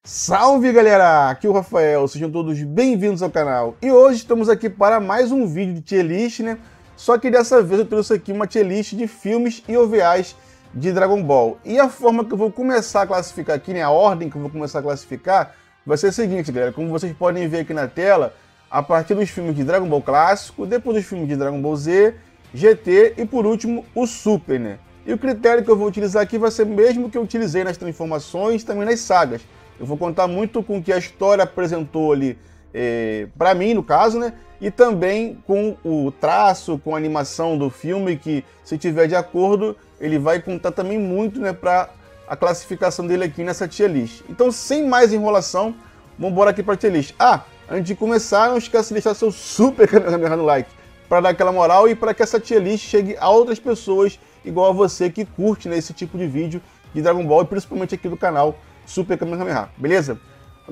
Salve galera, aqui é o Rafael, sejam todos bem-vindos ao canal. E hoje estamos aqui para mais um vídeo de tier list, né? Só que dessa vez eu trouxe aqui uma tier list de filmes e OVAs de Dragon Ball. E a forma que eu vou começar a classificar aqui, né? A ordem que eu vou começar a classificar vai ser a seguinte, galera. Como vocês podem ver aqui na tela, a partir dos filmes de Dragon Ball clássico, depois dos filmes de Dragon Ball Z, GT e por último o Super, né? E o critério que eu vou utilizar aqui vai ser o mesmo que eu utilizei nas transformações e também nas sagas. Eu vou contar muito com o que a história apresentou ali, para mim, no caso, né? E também com o traço, com a animação do filme, que se tiver de acordo, ele vai contar também muito, né, para a classificação dele aqui nessa tier list. Então, sem mais enrolação, vamos embora aqui para a tier list. Antes de começar, não esqueça de deixar seu super Kamehameha no like, para dar aquela moral e para que essa tier list chegue a outras pessoas, igual a você que curte, né, esse tipo de vídeo de Dragon Ball, e principalmente aqui do canal Super Kamehameha, beleza?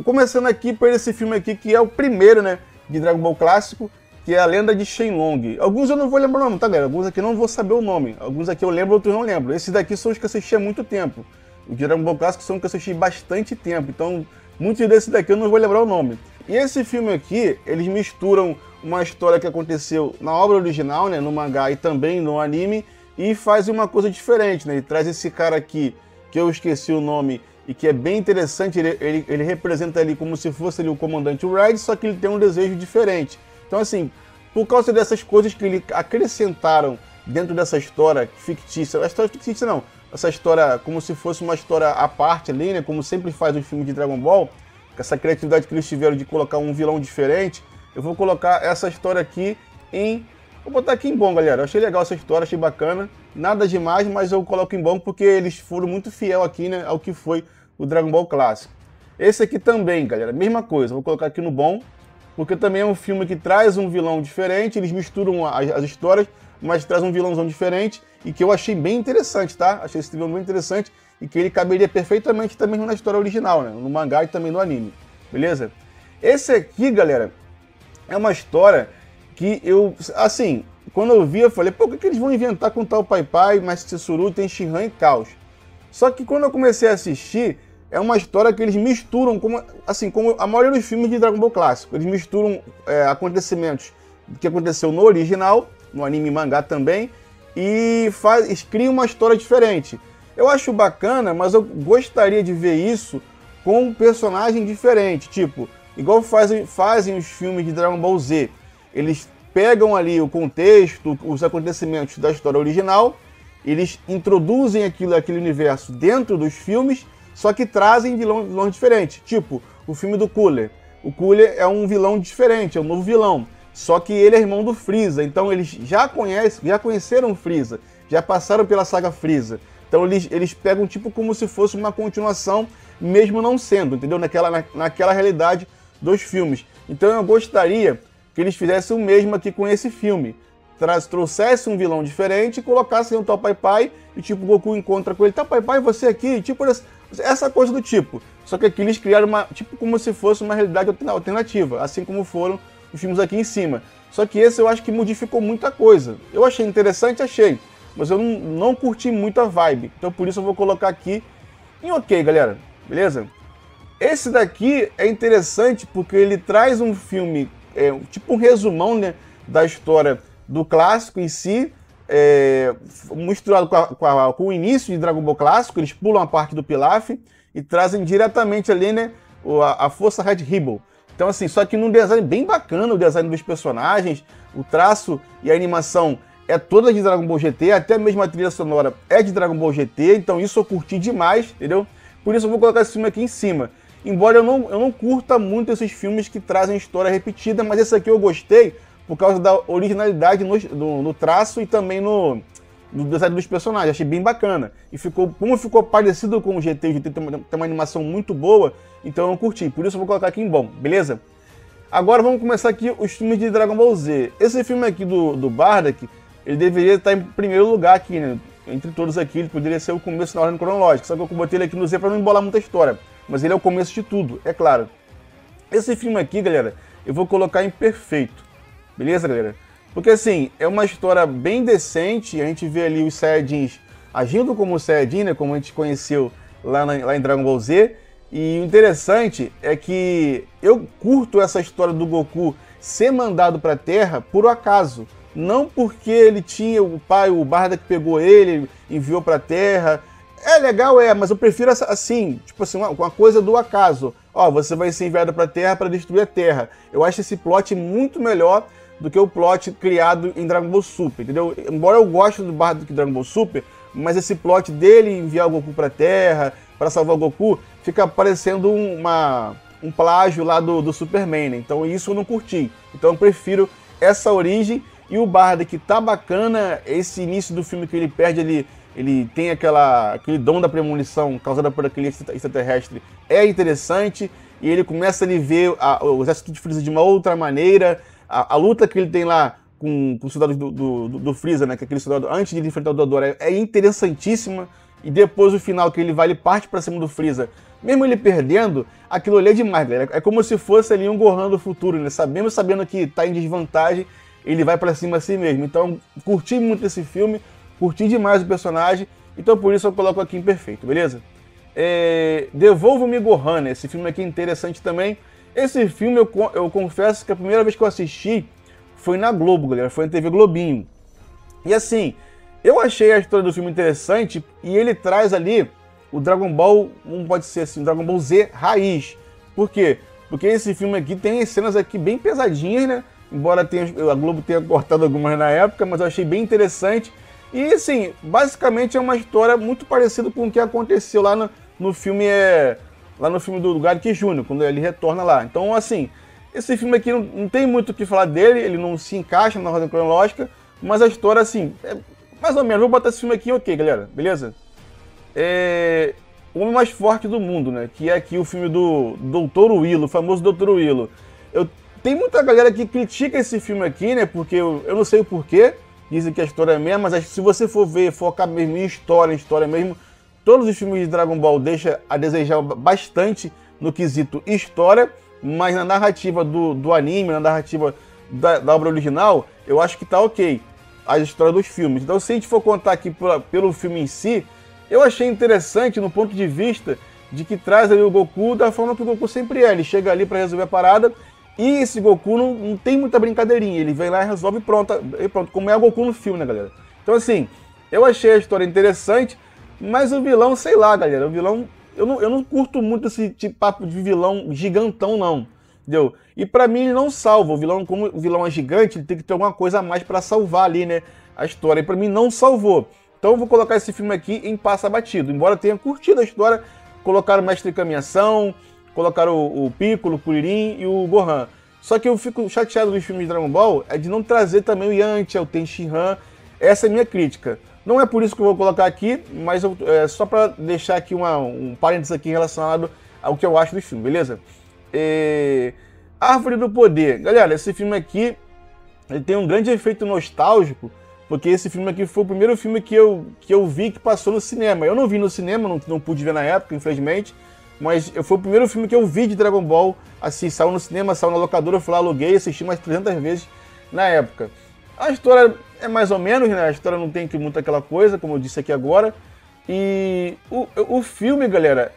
Começando aqui por esse filme aqui, que é o primeiro, né, de Dragon Ball clássico, que é a Lenda de Shenlong. Alguns eu não vou lembrar o nome, tá, galera? Alguns aqui não vou saber o nome. Alguns aqui eu lembro, outros não lembro. Esses daqui são os que eu assisti há muito tempo. Os de Dragon Ball clássico são os que eu assisti bastante tempo. Então, muitos desses daqui eu não vou lembrar o nome. E esse filme aqui, eles misturam uma história que aconteceu na obra original, né, no mangá e também no anime, e fazem uma coisa diferente, né? Ele traz esse cara aqui, que eu esqueci o nome, e que é bem interessante. Ele representa ali como se fosse ali o comandante Raid, só que ele tem um desejo diferente. Então, assim, por causa dessas coisas que ele acrescentaram dentro dessa história fictícia, a história fictícia não, essa história como se fosse uma história à parte ali, né, como sempre faz os filmes de Dragon Ball, com essa criatividade que eles tiveram de colocar um vilão diferente, eu vou colocar essa história aqui em... Vou botar aqui em bom, galera. Eu achei legal essa história, achei bacana. Nada demais, mas eu coloco em bom porque eles foram muito fiel aqui, né, ao que foi o Dragon Ball clássico. Esse aqui também, galera, mesma coisa. Vou colocar aqui no bom, porque também é um filme que traz um vilão diferente. Eles misturam as histórias, mas traz um vilãozão diferente e que eu achei bem interessante, tá? Achei esse vilão bem interessante e que ele caberia perfeitamente também na história original, né, no mangá e também no anime. Beleza? Esse aqui, galera, é uma história que eu, assim, quando eu vi, eu falei, pô, o que eles vão inventar com tal Pai Pai, mas Tsuru, tem Shinran e Caos? Só que quando eu comecei a assistir, é uma história que eles misturam, como a maioria dos filmes de Dragon Ball clássico. Eles misturam acontecimentos que aconteceu no original, no anime e mangá também, e criam uma história diferente. Eu acho bacana, mas eu gostaria de ver isso com um personagem diferente, tipo, igual fazem os filmes de Dragon Ball Z. Eles pegam ali o contexto, os acontecimentos da história original, eles introduzem aquele universo dentro dos filmes, só que trazem vilões diferentes. Tipo, o filme do Cooler. O Cooler é um vilão diferente, é um novo vilão. Só que ele é irmão do Freeza, então eles já conheceram o Freeza, já passaram pela saga Freeza. Então eles pegam tipo como se fosse uma continuação, mesmo não sendo, entendeu? Naquela realidade dos filmes. Então eu gostaria que eles fizessem o mesmo aqui com esse filme. Trouxessem um vilão diferente e colocassem o tal Pai Pai e tipo, o Goku encontra com ele, tá Pai Pai, você aqui? Tipo, essa coisa do tipo. Só que aqui eles criaram tipo como se fosse uma realidade alternativa, assim como foram os filmes aqui em cima. Só que esse eu acho que modificou muita coisa. Eu achei interessante, achei, mas eu não curti muito a vibe. Então por isso eu vou colocar aqui em ok, galera. Beleza? Esse daqui é interessante porque ele traz um filme, tipo um resumão, né, da história do clássico em si, misturado com o início de Dragon Ball clássico. Eles pulam a parte do Pilaf e trazem diretamente ali, né, a Força Red Ribbon. Então assim, só que num design bem bacana, o design dos personagens, o traço e a animação é toda de Dragon Ball GT, até mesmo a trilha sonora é de Dragon Ball GT, então isso eu curti demais, entendeu? Por isso eu vou colocar esse filme aqui em cima. Embora eu não curta muito esses filmes que trazem história repetida, mas esse aqui eu gostei por causa da originalidade no traço e também no design dos personagens. Achei bem bacana. E como ficou parecido com o GT tem uma animação muito boa, então eu curti. Por isso eu vou colocar aqui em bom, beleza? Agora vamos começar aqui os filmes de Dragon Ball Z. Esse filme aqui do Bardock, ele deveria estar em primeiro lugar aqui, né? Entre todos aqui, ele poderia ser o começo na ordem cronológica. Só que eu botei ele aqui no Z para não embolar muita história. Mas ele é o começo de tudo, é claro. Esse filme aqui, galera, eu vou colocar em perfeito. Beleza, galera? Porque assim, é uma história bem decente. A gente vê ali os Saiyajins agindo como Saiyajin, né, como a gente conheceu lá em Dragon Ball Z. E o interessante é que eu curto essa história do Goku ser mandado para a Terra por acaso. Não porque ele tinha o pai, o Barda que pegou ele, enviou para a Terra. É legal, mas eu prefiro assim, tipo assim, uma coisa do acaso. Ó, você vai ser enviado para a Terra para destruir a Terra. Eu acho esse plot muito melhor do que o plot criado em Dragon Ball Super, entendeu? Embora eu goste do Barda que Dragon Ball Super, mas esse plot dele enviar o Goku para a Terra, para salvar o Goku, fica parecendo um plágio lá do Superman, né? Então isso eu não curti. Então eu prefiro essa origem. E o Barda que tá bacana, esse início do filme que ele perde, ele tem aquele dom da premonição causada por aquele extraterrestre, é interessante. E ele começa a ver o exército de Freeza de uma outra maneira. A luta que ele tem lá com os soldados do Freeza, né? Que é aquele soldado antes de ele enfrentar o Dodoro, é interessantíssima. E depois o final, que ele parte pra cima do Freeza. Mesmo ele perdendo, aquilo ali é demais, galera. É como se fosse ali um Gohan do futuro, né? Sabendo que tá em desvantagem, ele vai pra cima assim mesmo. Então, curti muito esse filme, curti demais o personagem, então por isso eu coloco aqui em perfeito, beleza? Devolva-me Gohan, né? Esse filme aqui é interessante também. Esse filme eu confesso que a primeira vez que eu assisti foi na Globo, galera, foi na TV Globinho. E assim, eu achei a história do filme interessante e ele traz ali o Dragon Ball, não pode ser assim, o Dragon Ball Z raiz. Por quê? Porque esse filme aqui tem cenas aqui bem pesadinhas, né? Embora a Globo tenha cortado algumas na época, mas eu achei bem interessante. E assim, basicamente é uma história muito parecida com o que aconteceu lá no filme do Garlic Jr., quando ele retorna lá. Então, assim, esse filme aqui não tem muito o que falar dele, ele não se encaixa na ordem cronológica, mas a história, assim, é mais ou menos. Vou botar esse filme aqui, ok, galera, beleza? O Homem Mais Forte do Mundo, né? Que é aqui o filme do Dr. Willow, o famoso Dr. Willow. Tem muita galera que critica esse filme aqui, né? Porque eu não sei o porquê. Dizem que a história é a mesma, mas se você for ver, focar mesmo em história mesmo, todos os filmes de Dragon Ball deixam a desejar bastante no quesito história, mas na narrativa do anime, na narrativa da obra original, eu acho que tá ok a história dos filmes. Então, se a gente for contar aqui pelo filme em si, eu achei interessante no ponto de vista de que traz ali o Goku da forma que o Goku sempre é. Ele chega ali para resolver a parada. E esse Goku não tem muita brincadeirinha, ele vem lá e resolve e pronto, como é o Goku no filme, né, galera? Então, assim, eu achei a história interessante, mas o vilão, sei lá, galera, o vilão, eu não curto muito esse tipo papo de vilão gigantão, não, entendeu? E pra mim ele não salva, o vilão, como o vilão é gigante, ele tem que ter alguma coisa a mais pra salvar ali, né, a história, e pra mim não salvou. Então eu vou colocar esse filme aqui em passa batido, embora eu tenha curtido a história, colocaram o Mestre Kami-sama, colocaram o Piccolo, o Kuririn e o Gohan. Só que eu fico chateado dos filmes de Dragon Ball de não trazer também o Yantia, o Tenshinhan. Essa é a minha crítica. Não é por isso que eu vou colocar aqui, mas só para deixar aqui um parênteses aqui relacionado ao que eu acho do filme, beleza? Árvore do Poder. Galera, esse filme aqui ele tem um grande efeito nostálgico, porque esse filme aqui foi o primeiro filme que eu vi que passou no cinema. Eu não vi no cinema, não pude ver na época, infelizmente. Mas foi o primeiro filme que eu vi de Dragon Ball, assim, saiu no cinema, saiu na locadora, eu fui lá, aluguei, assisti mais 300 vezes na época. A história é mais ou menos, né? A história não tem muito aquela coisa, como eu disse aqui agora. E o filme, galera,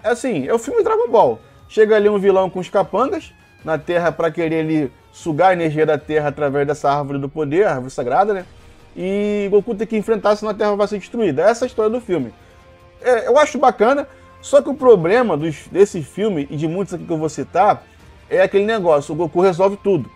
assim, é o filme Dragon Ball. Chega ali um vilão com os capangas na Terra para querer ali sugar a energia da Terra através dessa árvore do poder, a árvore sagrada, né? E Goku tem que enfrentar, senão a Terra vai ser destruída. Essa é a história do filme. Eu acho bacana. Só que o problema desse filme, e de muitos aqui que eu vou citar, é aquele negócio, o Goku resolve tudo.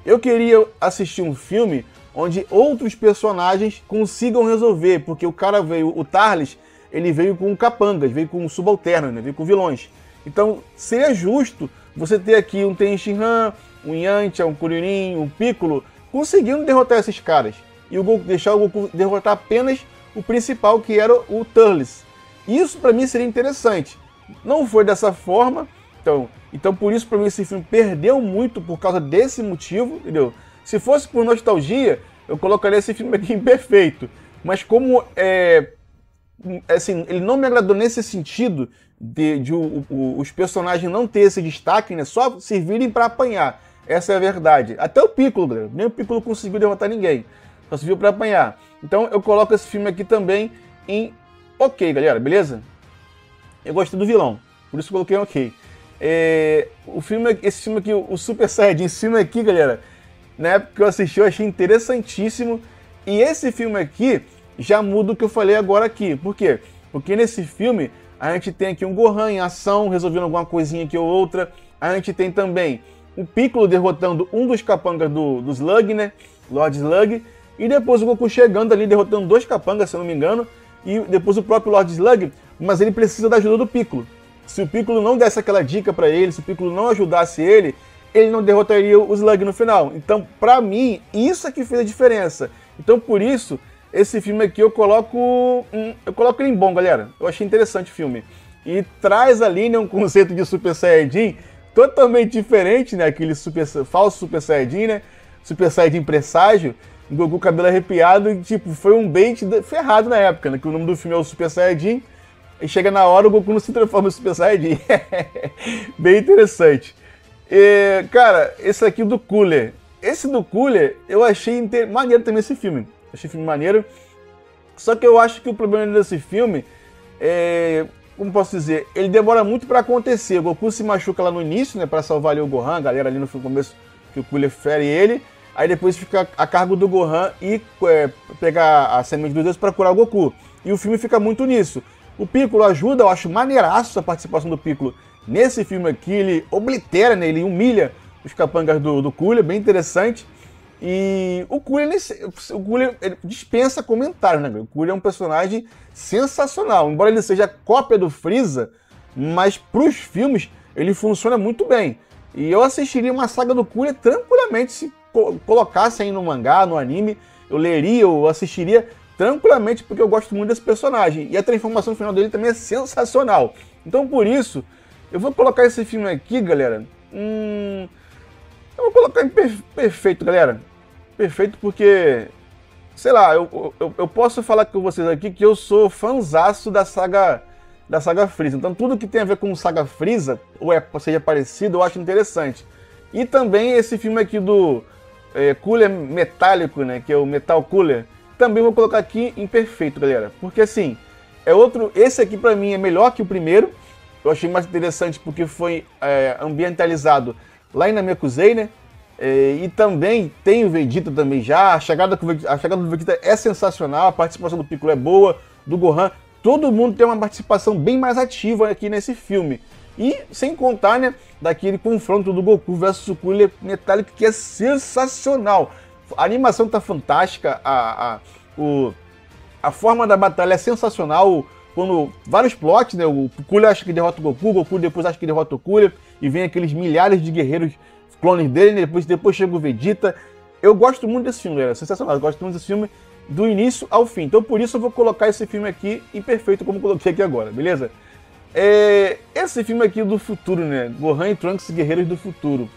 Eu queria assistir um filme onde outros personagens consigam resolver, porque o cara o Tarles, ele veio com capangas, veio com subalternos, né? Veio com vilões. Então, seria justo você ter aqui um Tenshinhan, um Yantia, um Kuririn, um Piccolo, conseguindo derrotar esses caras. E deixar o Goku derrotar apenas o principal, que era o Turles. Isso pra mim seria interessante. Não foi dessa forma, então por isso pra mim esse filme perdeu muito por causa desse motivo, entendeu? Se fosse por nostalgia, eu colocaria esse filme aqui imperfeito. Mas como assim, ele não me agradou nesse sentido de os personagens não ter esse destaque, né? Só servirem pra apanhar. Essa é a verdade. Até o Piccolo, galera. Nem o Piccolo conseguiu derrotar ninguém. Só serviu pra apanhar. Então eu coloco esse filme aqui também em ok, galera, beleza? Eu gostei do vilão. Por isso eu coloquei ok. Esse filme aqui, o Super Saiyajin, esse filme aqui, galera, na época que eu assisti eu achei interessantíssimo. E esse filme aqui já muda o que eu falei agora aqui. Por quê? Porque nesse filme a gente tem aqui um Gohan em ação, resolvendo alguma coisinha aqui ou outra. A gente tem também o Piccolo derrotando um dos capangas do Slug, né? Lord Slug. E depois o Goku chegando ali, derrotando 2 capangas, se eu não me engano. E depois o próprio Lord Slug, mas ele precisa da ajuda do Piccolo. Se o Piccolo não desse aquela dica pra ele, se o Piccolo não ajudasse ele não derrotaria o Slug no final. Então, pra mim, isso é que fez a diferença. Então, por isso, esse filme aqui eu coloco ele em bom, galera. Eu achei interessante o filme. E traz ali, né, um conceito de Super Saiyajin totalmente diferente, né? Aquele falso Super Saiyajin, né? Super Saiyajin presságio. Goku cabelo arrepiado e, tipo, foi um bait ferrado na época, né? Que o nome do filme é o Super Saiyajin. E chega na hora, o Goku não se transforma em Super Saiyajin. Bem interessante. Cara, esse aqui do Cooler. Esse do Cooler, eu achei maneiro também esse filme. Achei filme maneiro. Só que eu acho que o problema desse filme como posso dizer, ele demora muito pra acontecer. O Goku se machuca lá no início, né, pra salvar ali o Gohan, a galera ali no começo que o Cooler fere ele. Aí depois fica a cargo do Gohan e pegar a semente dos deuses pra curar o Goku. E o filme fica muito nisso. O Piccolo ajuda, eu acho maneiraço a participação do Piccolo nesse filme aqui. Ele oblitera, né, ele humilha os capangas do Cooler, bem interessante. E o Cooler ele dispensa comentários, né? O Cooler é um personagem sensacional. Embora ele seja cópia do Freeza, mas pros filmes ele funciona muito bem. E eu assistiria uma saga do Cooler tranquilamente se colocasse aí no mangá, no anime. Eu leria, eu assistiria tranquilamente porque eu gosto muito desse personagem. E a transformação final dele também é sensacional. Então por isso, eu vou colocar esse filme aqui, galera. Eu vou colocar em perfeito, galera. Perfeito porque, sei lá, eu posso falar com vocês aqui que eu sou fãzaço da saga Freeza. Então tudo que tem a ver com saga Freeza, ou seja parecido, eu acho interessante. E também esse filme aqui do Cooler metálico, né, que é o Metal Cooler, também vou colocar aqui em perfeito, galera. Porque assim, esse aqui pra mim é melhor que o primeiro. Eu achei mais interessante porque foi ambientalizado lá em Namekusei, né? E também tem o Vegeta também já. A chegada do Vegeta é sensacional, a participação do Piccolo é boa, do Gohan. Todo mundo tem uma participação bem mais ativa aqui nesse filme. E sem contar, né, daquele confronto do Goku versus o Cooler metálico, que é sensacional. A animação tá fantástica, a forma da batalha é sensacional. Quando vários plots, né, o Cooler acha que derrota o Goku depois acha que derrota o Cooler, e vem aqueles milhares de guerreiros clones dele, né, depois chega o Vegeta. Eu gosto muito desse filme, galera, sensacional, eu gosto muito desse filme do início ao fim. Então por isso eu vou colocar esse filme aqui em perfeito, como coloquei aqui agora, beleza? Esse filme aqui do futuro, né, Gohan e Trunks Guerreiros do Futuro,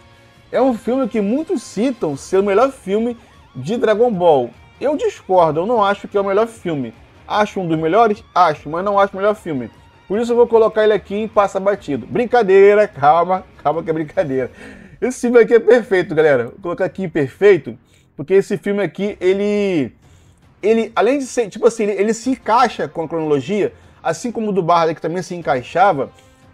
é um filme que muitos citam ser o melhor filme de Dragon Ball. Eu discordo, eu não acho que é o melhor filme. Acho um dos melhores? Acho, mas não acho o melhor filme. Por isso eu vou colocar ele aqui em passa batido. Brincadeira, calma que é brincadeira. Esse filme aqui é perfeito, galera. Vou colocar aqui em perfeito, porque esse filme aqui, ele além de ser, tipo assim, ele se encaixa com a cronologia, assim como o do Barda, que também se encaixava.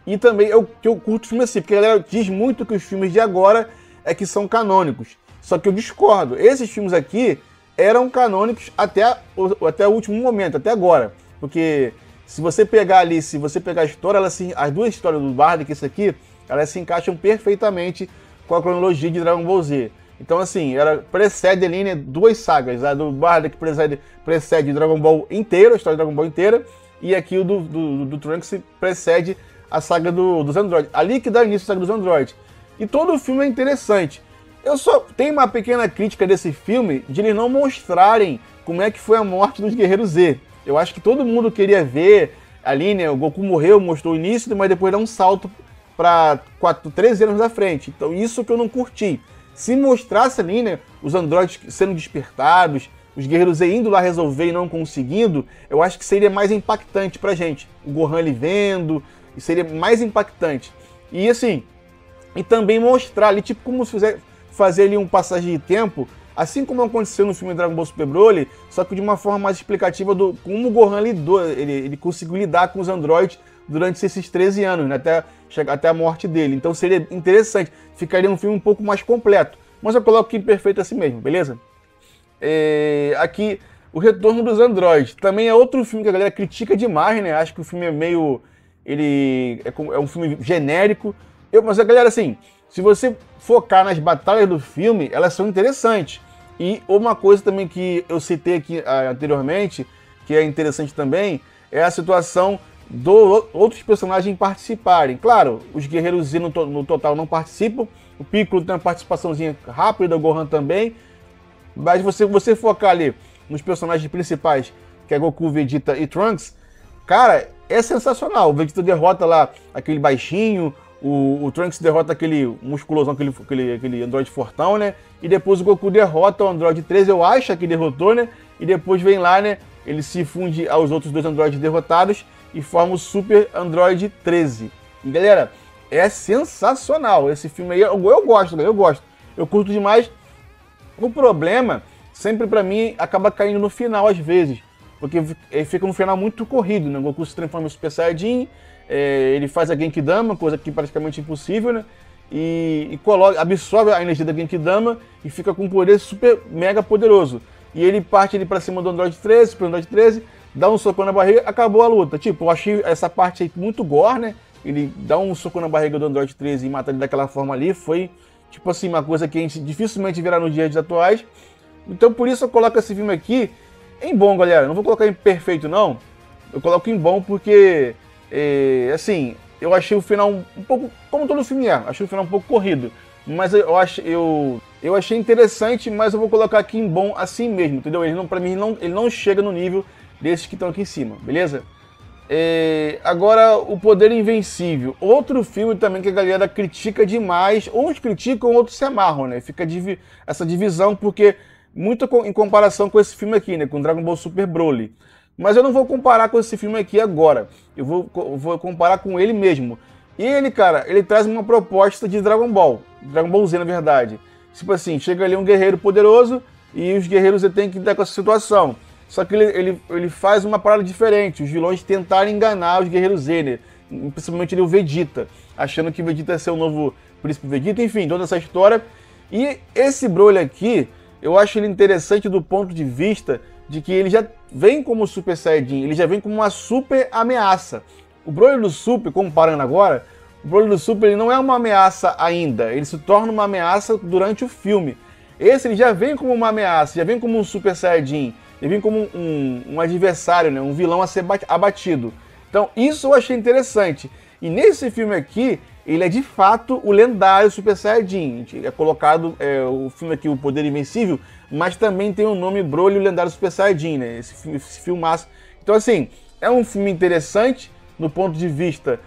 E também eu curto o filme assim, porque a galera diz muito que os filmes de agora que são canônicos. Só que eu discordo. Esses filmes aqui eram canônicos até o último momento, até agora. Porque se você pegar ali, se você pegar a história, as duas histórias do Bardock e esse aqui, elas se encaixam perfeitamente com a cronologia de Dragon Ball Z. Então assim, precede ali, né, duas sagas. A do Bardock precede Dragon Ball inteiro, a história de Dragon Ball inteira. E aqui o do Trunks precede a saga dos androides. Ali que dá início a saga dos androides. E todo o filme é interessante. Eu só tenho uma pequena crítica desse filme de eles não mostrarem como é que foi a morte dos Guerreiros Z. Eu acho que todo mundo queria ver ali, né? O Goku morreu, mostrou o início, mas depois dá um salto para 13 anos da frente. Então isso que eu não curti. Se mostrasse ali, né, os androides sendo despertados, os Guerreiros Z indo lá resolver e não conseguindo, eu acho que seria mais impactante pra gente. O Gohan ali vendo, seria mais impactante. E assim, e também mostrar ali, tipo como se fazer ali um passagem de tempo, assim como aconteceu no filme Dragon Ball Super Broly, só que de uma forma mais explicativa do como o Gohan lidou, ele conseguiu lidar com os androides durante esses 13 anos, né, até a morte dele. Então seria interessante, ficaria um filme um pouco mais completo. Mas eu coloco aqui Perfeito assim mesmo, beleza? Aqui, O Retorno dos Androides. Também é outro filme que a galera critica demais, né? Acho que o filme é meio... Ele é um filme genérico. Mas a galera, assim, se você focar nas batalhas do filme, elas são interessantes. E uma coisa também que eu citei aqui anteriormente, que é interessante também, é a situação outros personagens participarem. Claro, os Guerreiros Z no total não participam, o Piccolo tem uma participaçãozinha rápida, o Gohan também, mas você focar ali nos personagens principais, que é Goku, Vegeta e Trunks, cara, é sensacional. O Vegeta derrota lá aquele baixinho, o Trunks derrota aquele musculosão, aquele androide fortão, né? E depois o Goku derrota o Android 13, eu acho que derrotou, né? E depois vem lá, né? Ele se funde aos outros dois androides derrotados e forma o Super Android 13. E, galera, é sensacional esse filme aí. Eu gosto, galera, eu gosto. Eu curto demais. O problema, sempre pra mim, acaba caindo no final às vezes. Porque ele fica um final muito corrido, né? O Goku se transforma em Super Saiyajin, ele faz a Genkidama, coisa que é praticamente impossível, né? E absorve a energia da Genkidama e fica com um poder super mega poderoso. E ele parte ali pra cima do Android 13, Super Android 13, dá um socão na barriga, acabou a luta. Tipo, eu achei essa parte aí muito gore, né? Ele dá um soco na barriga do Android 13 e mata ele daquela forma ali. Foi, tipo assim, uma coisa que a gente dificilmente verá nos dias atuais. Então, por isso eu coloco esse filme aqui em bom, galera. Não vou colocar em perfeito, não. Eu coloco em bom porque, assim, eu achei o final um pouco, como todo filme é, achei o final um pouco corrido. Mas eu achei interessante, mas eu vou colocar aqui em bom assim mesmo, entendeu? Pra mim, ele não chega no nível desses que estão aqui em cima, beleza? Agora, O Poder Invencível. Outro filme também que a galera critica demais. Uns criticam, outros se amarram, né? Fica essa divisão, porque muito em comparação com esse filme aqui, né? Com Dragon Ball Super Broly. Mas eu não vou comparar com esse filme aqui agora. Eu vou comparar com ele mesmo. E ele, cara, ele traz uma proposta de Dragon Ball Z, na verdade. Tipo assim, chega ali um guerreiro poderoso e os guerreiros têm que lidar com essa situação. Só que ele faz uma parada diferente. Os vilões tentaram enganar os guerreiros Z, né? Principalmente o Vegeta, achando que o Vegeta ia ser o novo Príncipe Vegeta, enfim, toda essa história. E esse Broly aqui, eu acho ele interessante do ponto de vista de que ele já vem como Super Saiyajin, ele já vem como uma super ameaça. O Broly do Super, comparando agora, o Broly do Super ele não é uma ameaça ainda, ele se torna uma ameaça durante o filme. Esse ele já vem como uma ameaça, já vem como um Super Saiyajin, ele vem como um adversário, né? Um vilão a ser abatido. Então isso eu achei interessante. E nesse filme aqui, ele é de fato o lendário Super Saiyajin. É colocado o filme aqui, O Poder Invencível, mas também tem o nome Broly, o lendário Super Saiyajin, né? Esse filmaço. Então assim, é um filme interessante do ponto de vista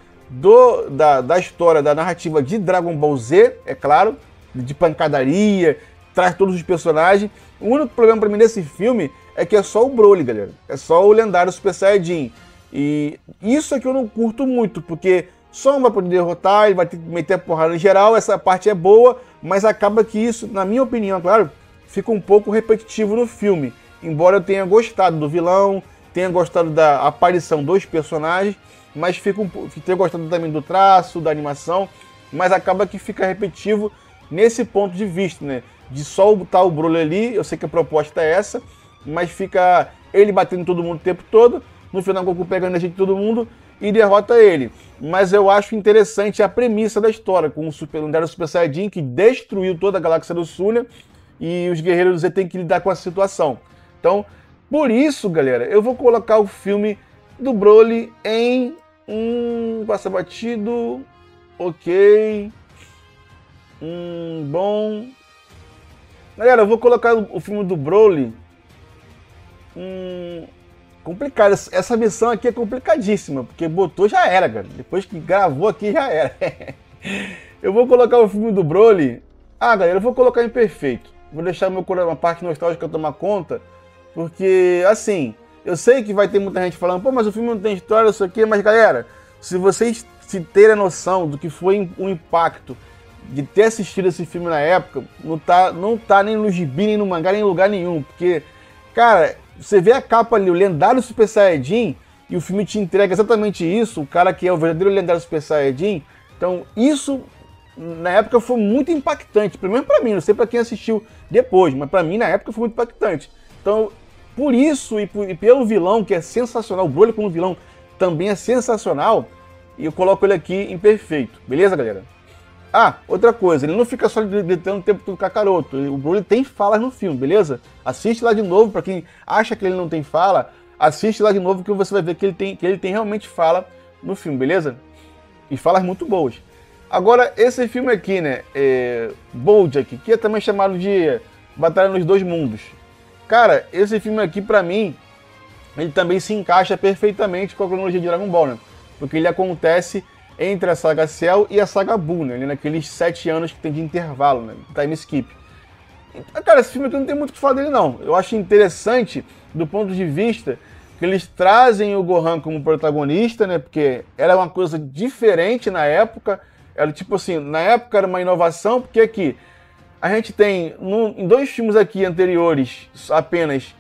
da história, da narrativa de Dragon Ball Z, é claro, de pancadaria, traz todos os personagens. O único problema pra mim nesse filme é que é só o Broly, galera. É só o lendário Super Saiyajin. E isso é que eu não curto muito, porque só um vai poder derrotar, ele vai ter que meter a porrada em geral, essa parte é boa, mas acaba que isso, na minha opinião, claro, fica um pouco repetitivo no filme. Embora eu tenha gostado do vilão, tenha gostado da aparição dos personagens, mas tenha gostado também do traço, da animação, mas acaba que fica repetitivo nesse ponto de vista, né? De só botar o Broly ali, eu sei que a proposta é essa, mas fica ele batendo em todo mundo o tempo todo, no final o Goku pega a energia de todo mundo e derrota ele. Mas eu acho interessante a premissa da história, com o lendário Super Saiyajin que destruiu toda a Galáxia do Sul, né? E os guerreiros Z têm que lidar com essa situação. Então, por isso, galera, eu vou colocar o filme do Broly em passa batido, ok, bom. Galera, eu vou colocar o filme do Broly complicado. Essa missão aqui é complicadíssima, porque botou já era, cara. Depois que gravou aqui já era. Eu vou colocar o filme do Broly. Galera, eu vou colocar em perfeito. Vou deixar uma parte nostálgica tomar conta, porque, assim, eu sei que vai ter muita gente falando, pô, mas o filme não tem história, isso aqui, mas, galera, se vocês terem a noção do que foi o impacto de ter assistido esse filme na época, não tá nem no gibi, nem no mangá, nem em lugar nenhum, porque, cara, você vê a capa ali, o lendário Super Saiyajin, e o filme te entrega exatamente isso, o cara que é o verdadeiro lendário Super Saiyajin. Então isso, na época, foi muito impactante, pelo menos pra mim, não sei pra quem assistiu depois, mas pra mim, na época, foi muito impactante. Então, por isso e pelo vilão, que é sensacional, o Broly como vilão também é sensacional, e eu coloco ele aqui em perfeito, beleza, galera? Ah, outra coisa, ele não fica só gritando o tempo todo Kakaroto, o Broly tem falas no filme, beleza? Assiste lá de novo, pra quem acha que ele não tem fala, assiste lá de novo que você vai ver que ele tem realmente fala no filme, beleza? E falas muito boas. Agora, esse filme aqui, né, Bojack, que é também chamado de Batalha nos Dois Mundos. Cara, esse filme aqui, pra mim, ele também se encaixa perfeitamente com a cronologia de Dragon Ball, né? Porque ele acontece entre a saga Cell e a saga Buu, né? Naqueles 7 anos que tem de intervalo, né? Time skip. Então, cara, esse filme aqui não tem muito o que falar dele, não. Eu acho interessante, do ponto de vista que eles trazem o Gohan como protagonista, né? Porque era uma coisa diferente na época. Era tipo assim, na época era uma inovação, porque aqui a gente tem, em 2 filmes aqui anteriores, apenas,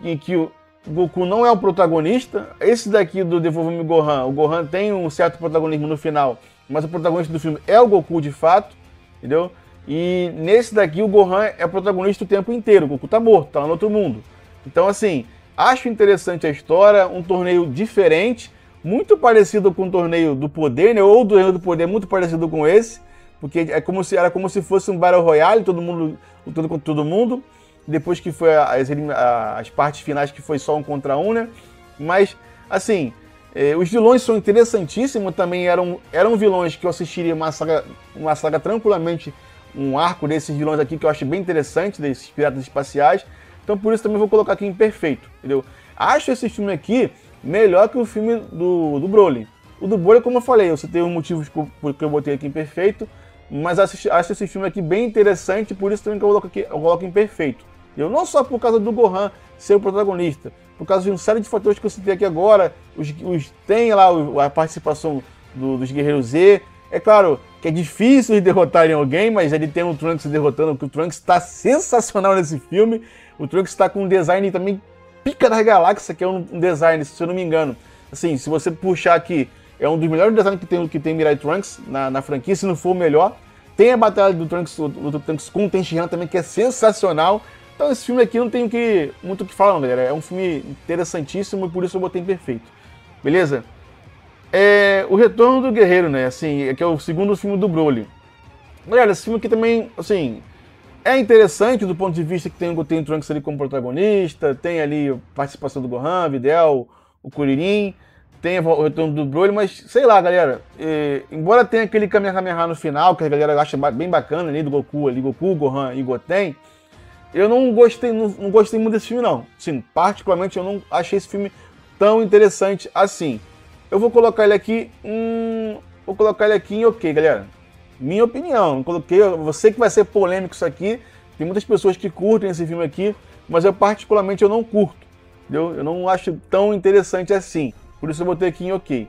em que o Goku não é o protagonista. Esse daqui do Devolva-me Gohan, o Gohan tem um certo protagonismo no final, mas o protagonista do filme é o Goku de fato, entendeu? E nesse daqui o Gohan é protagonista o tempo inteiro, o Goku tá morto, tá lá no outro mundo. Então assim, acho interessante a história, um torneio diferente, muito parecido com o torneio do poder, né? Ou do torneio do poder muito parecido com esse, porque era como se fosse um Battle Royale, todo mundo lutando contra todo mundo. Depois que foi as partes finais, que foi só um contra um, né? Mas, assim, os vilões são interessantíssimos, também eram vilões que eu assistiria uma saga tranquilamente, um arco desses vilões aqui que eu acho bem interessante, desses piratas espaciais. Então por isso também vou colocar aqui em perfeito, entendeu? Acho esse filme aqui melhor que o filme do Broly. O do Broly, como eu falei, eu citei os motivos que eu botei aqui em perfeito, mas acho esse filme aqui bem interessante, por isso também que eu coloco em perfeito. Não só por causa do Gohan ser o protagonista, por causa de uma série de fatores que eu citei aqui agora, tem lá a participação dos Guerreiros Z. É claro que é difícil de derrotarem alguém, mas ele tem o Trunks derrotando, porque o Trunks está sensacional nesse filme. O Trunks está com um design também pica das galáxias, que é um design, se eu não me engano. Assim, se você puxar aqui, é um dos melhores designs que tem Mirai Trunks na franquia, se não for o melhor. Tem a batalha do Trunks com o Tenshinhan também, que é sensacional. Então esse filme aqui não tem muito o que falar, não, galera. É um filme interessantíssimo e por isso eu botei em perfeito. Beleza? O Retorno do Guerreiro, né? Assim, que é o segundo filme do Broly. Galera, esse filme aqui também, assim, é interessante do ponto de vista que tem o Trunks ali como protagonista, tem ali a participação do Gohan, Videl, o Kuririn, tem o Retorno do Broly, mas sei lá, galera, embora tenha aquele Kamehameha no final, que a galera acha bem bacana ali, do Goku, Gohan e Goten, eu não gostei muito desse filme, não. Sim, particularmente eu não achei esse filme tão interessante assim. Eu vou colocar ele aqui em ok, galera. Minha opinião. Você que vai ser polêmico isso aqui. Tem muitas pessoas que curtem esse filme aqui, mas particularmente eu não curto. Entendeu? Eu não acho tão interessante assim. Por isso eu botei aqui em ok.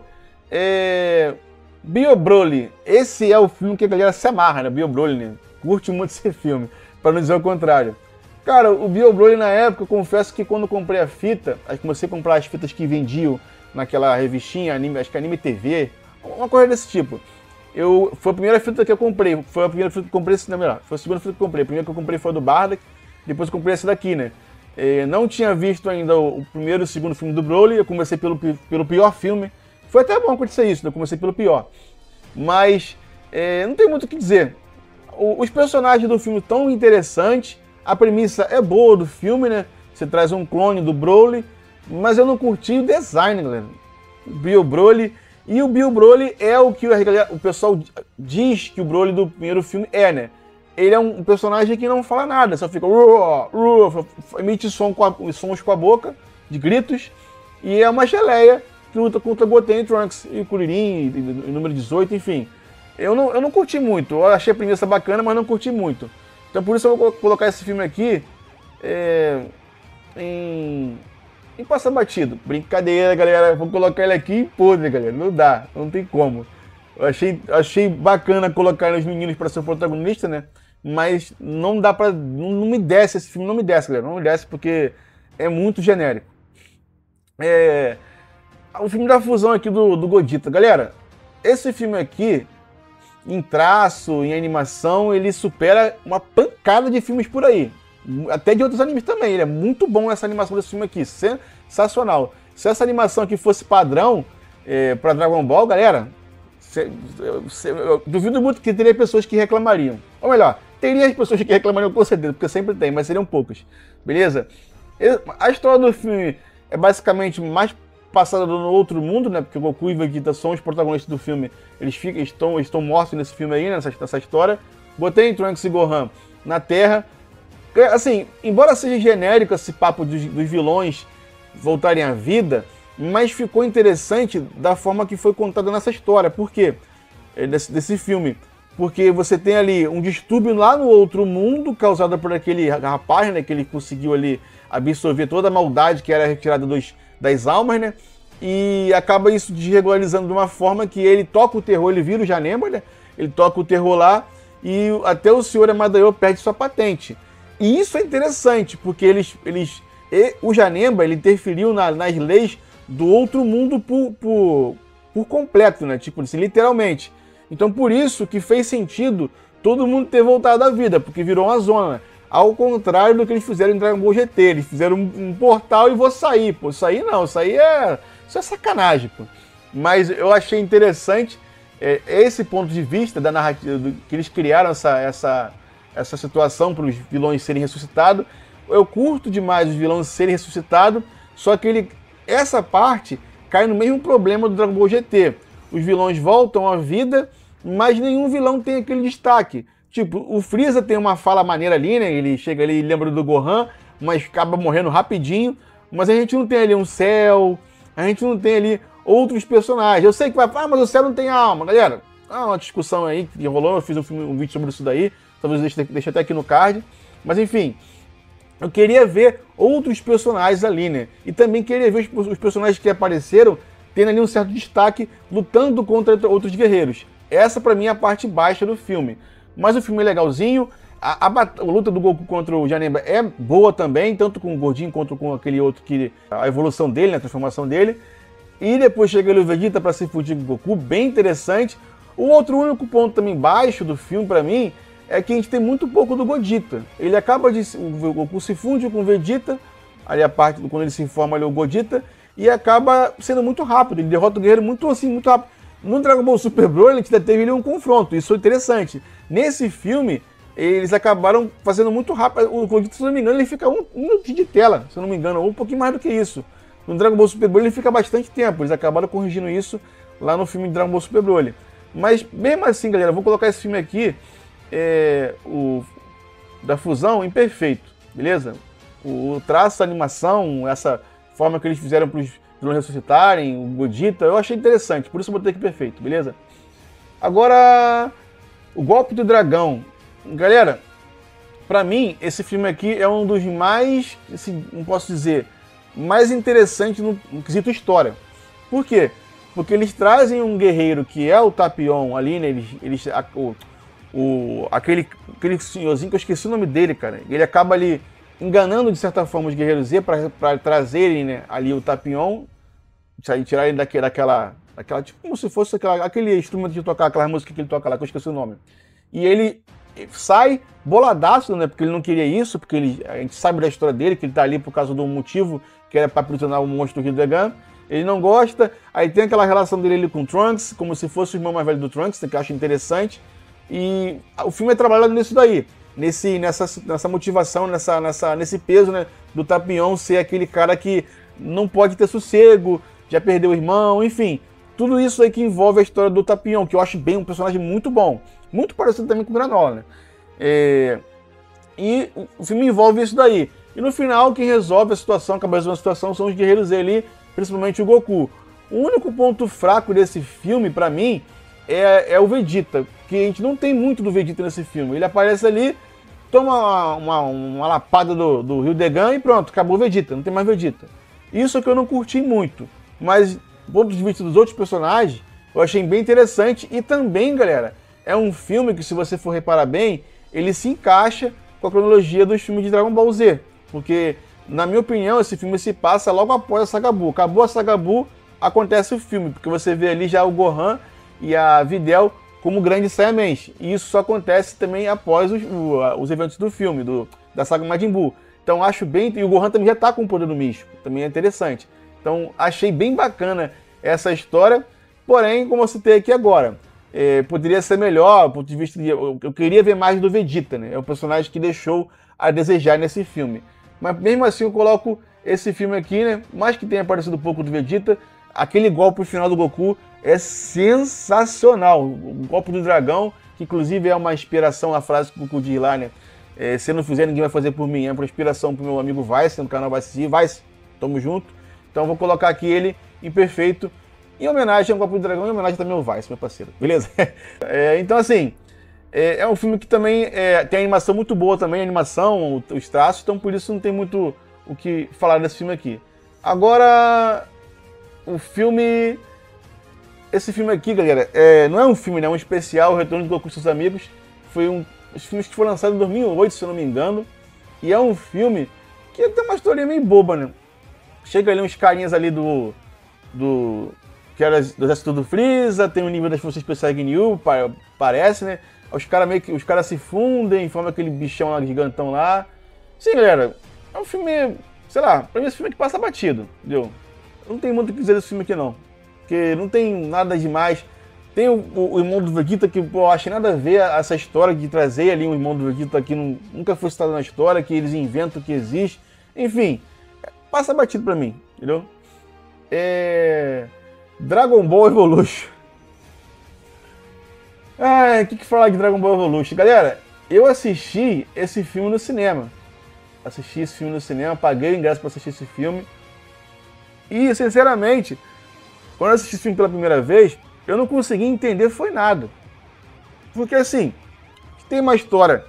Bio Broly. Esse é o filme que a galera se amarra, né? Bio Broly, né? Curte muito esse filme, para não dizer o contrário. Cara, o Bio Broly na época, eu confesso que quando eu comprei a fita, aí comecei a comprar as fitas que vendiam naquela revistinha, acho que Anime TV, uma coisa desse tipo. Foi a primeira fita que eu comprei, foi a primeira fita que eu comprei, não, melhor, foi a segunda fita que eu comprei. A primeira que eu comprei foi a do Bardock, depois eu comprei essa daqui, né? Não tinha visto ainda o primeiro e o segundo filme do Broly, eu comecei pelo pior filme. Foi até bom acontecer isso, né? Eu comecei pelo pior. Mas não tem muito o que dizer. Os personagens do filme tão interessantes, a premissa é boa do filme, né? Você traz um clone do Broly, mas eu não curti o design, galera. O Bio Broly. E o Bio Broly é o que o pessoal diz que o Broly do primeiro filme é, né? Ele é um personagem que não fala nada, só fica... emite sons com a boca, de gritos, e é uma geleia que luta contra Goten, Trunks e Kuririn, e número 18, enfim. Eu não curti muito, eu achei a premissa bacana, mas não curti muito. Então por isso eu vou colocar esse filme aqui em Passa Batido. Brincadeira, galera. Vou colocar ele aqui em podre, galera. Não dá, não tem como. Eu achei bacana colocar os meninos para ser o protagonista, né? Mas não dá pra... Não me desce, esse filme não me desce, galera. Não me desce porque é muito genérico. O filme da fusão aqui do Gogeta. Galera, esse filme aqui, em traço, em animação, ele supera uma pancada de filmes por aí. Até de outros animes também. Ele é muito bom, essa animação desse filme aqui. Sensacional. Se essa animação aqui fosse padrão para Dragon Ball, galera, eu duvido muito que teria pessoas que reclamariam. Ou melhor, teria as pessoas que reclamariam com certeza, porque sempre tem, mas seriam poucas. Beleza? A história do filme é basicamente mais passada no outro mundo, né? Porque o Goku e Vegeta são os protagonistas do filme. Eles estão mortos nesse filme aí, nessa história. Botei Trunks e Gohan na Terra. Assim, embora seja genérico esse papo dos vilões voltarem à vida, mas ficou interessante da forma que foi contada nessa história. Por quê? Desse filme. Porque você tem ali um distúrbio lá no outro mundo, causado por aquele rapaz, né? Que ele conseguiu ali absorver toda a maldade que era retirada das almas, né? E acaba isso desregularizando de uma forma que ele toca o terror, ele vira o Janemba, né? Ele toca o terror lá e até o Senhor Amadaioh perde sua patente. E isso é interessante, porque o Janemba, ele interferiu nas leis do outro mundo por completo, né? Tipo assim, literalmente. Então por isso que fez sentido todo mundo ter voltado à vida, porque virou uma zona, né? Ao contrário do que eles fizeram em Dragon Ball GT. Eles fizeram um portal e vou sair, pô. Isso aí não, isso é sacanagem, pô. Mas eu achei interessante esse ponto de vista da narrativa, que eles criaram essa situação para os vilões serem ressuscitados. Eu curto demais os vilões serem ressuscitados, só que essa parte cai no mesmo problema do Dragon Ball GT. Os vilões voltam à vida, mas nenhum vilão tem aquele destaque. Tipo, o Freeza tem uma fala maneira ali, né? Ele chega ali e lembra do Gohan, mas acaba morrendo rapidinho. Mas a gente não tem ali um Cell, a gente não tem ali outros personagens. Eu sei que vai falar, mas o Cell não tem alma. Galera, é uma discussão aí que rolou, eu fiz um vídeo sobre isso daí. Talvez eu deixe até aqui no card. Mas enfim, eu queria ver outros personagens ali, né? E também queria ver os personagens que apareceram tendo ali um certo destaque, lutando contra outros guerreiros. Essa pra mim é a parte baixa do filme. Mas o filme é legalzinho, a luta do Goku contra o Janemba é boa também, tanto com o Gordinho quanto com aquele outro, a evolução dele, né, a transformação dele. E depois chega ali o Vegeta pra se fundir com o Goku, bem interessante. O único ponto também baixo do filme pra mim é que a gente tem muito pouco do Gogeta. Ele acaba o Goku se funde com o Vegeta, ali a parte quando ele se informa ali o Gogeta, e acaba sendo muito rápido, ele derrota o guerreiro muito rápido. No Dragon Ball Super Broly, a gente ainda teve ali um confronto, isso é interessante. Nesse filme, eles acabaram fazendo muito rápido. O Gogeta, se não me engano, ele fica um minuto de tela, se eu não me engano, ou um pouquinho mais do que isso. No Dragon Ball Super Broly, ele fica bastante tempo, eles acabaram corrigindo isso lá no filme de Dragon Ball Super Broly. Mas, mesmo assim, galera, eu vou colocar esse filme aqui, da fusão, imperfeito, beleza? O traço, a animação, essa forma que eles fizeram para os vilões ressuscitarem, o Gogeta, eu achei interessante, por isso eu botei aqui perfeito, beleza? Agora, o golpe do dragão. Galera, pra mim, esse filme aqui é um dos mais, assim, não posso dizer, mais interessantes no quesito história. Por quê? Porque eles trazem um guerreiro que é o Tapion ali, né? Aquele senhorzinho que eu esqueci o nome dele, cara. Ele acaba ali enganando, de certa forma, os guerreiros Z para trazerem, né, ali o Tapion, tirar ele daquela tipo como se fosse aquele instrumento de tocar, aquela música que ele toca lá, que eu esqueci o nome. E ele sai boladaço, né, porque ele não queria isso, porque a gente sabe da história dele, que ele tá ali por causa de um motivo, que era para aprisionar o monstro do Hiddegan. Ele não gosta, aí tem aquela relação dele ali com o Trunks, como se fosse o irmão mais velho do Trunks, que eu acho interessante. E o filme é trabalhado nisso daí, nessa motivação, nesse peso, né, do Tapion ser aquele cara que não pode ter sossego, já perdeu o irmão, enfim. Tudo isso aí que envolve a história do Tapion, que eu acho bem um personagem muito bom. Muito parecido também com o Granola, né? E o filme envolve isso daí. E no final, quem resolve a situação, acaba resolvendo a situação, são os guerreiros ali, principalmente o Goku. O único ponto fraco desse filme, pra mim, é o Vegeta. Que a gente não tem muito do Vegeta nesse filme. Ele aparece ali, toma uma lapada do Hiddegan e pronto, acabou o Vegeta, não tem mais Vegeta. Isso é que eu não curti muito. Mas, do ponto de vista dos outros personagens, eu achei bem interessante. E também, galera, é um filme que, se você for reparar bem, ele se encaixa com a cronologia dos filmes de Dragon Ball Z. Porque, na minha opinião, esse filme se passa logo após a Saga Buu. Acabou a Saga Buu, acontece o filme, porque você vê ali já o Gohan e a Videl como grandes Saiyamans. E isso só acontece também após os eventos do filme, da saga Majin Buu. Então acho bem... E o Gohan também já tá com o poder do místico, também é interessante. Então achei bem bacana essa história, porém, como eu citei aqui agora, poderia ser melhor, do ponto de vista de... Eu queria ver mais do Vegeta, né? É um personagem que deixou a desejar nesse filme. Mas mesmo assim eu coloco esse filme aqui, né? Mais que tenha aparecido um pouco do Vegeta, aquele golpe final do Goku é sensacional. O golpe do dragão, que inclusive é uma inspiração à frase que o Goku diz lá, né? Se eu não fizer, ninguém vai fazer por mim. É uma inspiração pro meu amigo Vice, no canal Vice. Vice, tamo junto. Então vou colocar aqui ele em perfeito, em homenagem ao golpe do dragão, em homenagem também ao Vice, meu parceiro. Beleza? Então assim, é um filme que também tem animação muito boa também, a animação, os traços, então por isso não tem muito o que falar desse filme aqui. Agora, esse filme aqui, galera, não é um filme, né? É um especial, o Retorno de Goku e seus amigos. Foi um dos filmes que foi lançado em 2008, se eu não me engano. E é um filme que tem uma história meio boba, né? Chega ali uns carinhas ali que era do exército do Freeza, tem o nível das forças especiais Ginyu, parece, né? Os caras se fundem, formam aquele bichão lá, gigantão lá. Sim, galera, é um filme, sei lá, pra mim esse filme que passa batido, entendeu? Não tem muito o que dizer desse filme aqui não, porque não tem nada demais. Tem o irmão do Vegeta que, pô, eu achei nada a ver essa história de trazer ali um irmão do Vegeta que nunca foi citado na história, que eles inventam que existe. Enfim, passa batido pra mim, entendeu? Dragon Ball Evolution. O que falar de Dragon Ball Evolution? Galera, eu assisti esse filme no cinema. Paguei o ingresso pra assistir esse filme. E, sinceramente, quando eu assisti esse filme pela primeira vez, eu não consegui entender foi nada. Porque, assim, tem uma história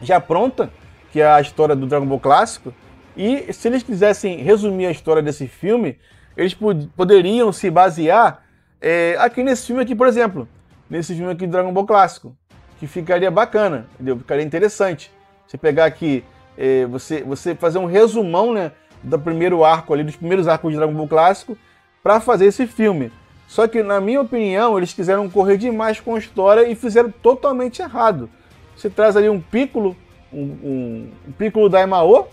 já pronta, que é a história do Dragon Ball clássico, e se eles quisessem resumir a história desse filme, eles poderiam se basear aqui nesse filme aqui, por exemplo. Nesse filme aqui do Dragon Ball clássico. Que ficaria bacana, entendeu? Ficaria interessante. Você pegar aqui, você fazer um resumão, né, do primeiro arco ali, dos primeiros arcos de Dragon Ball clássico, para fazer esse filme. Só que, na minha opinião, eles quiseram correr demais com a história e fizeram totalmente errado. Você traz ali um Piccolo, um Piccolo Daimao,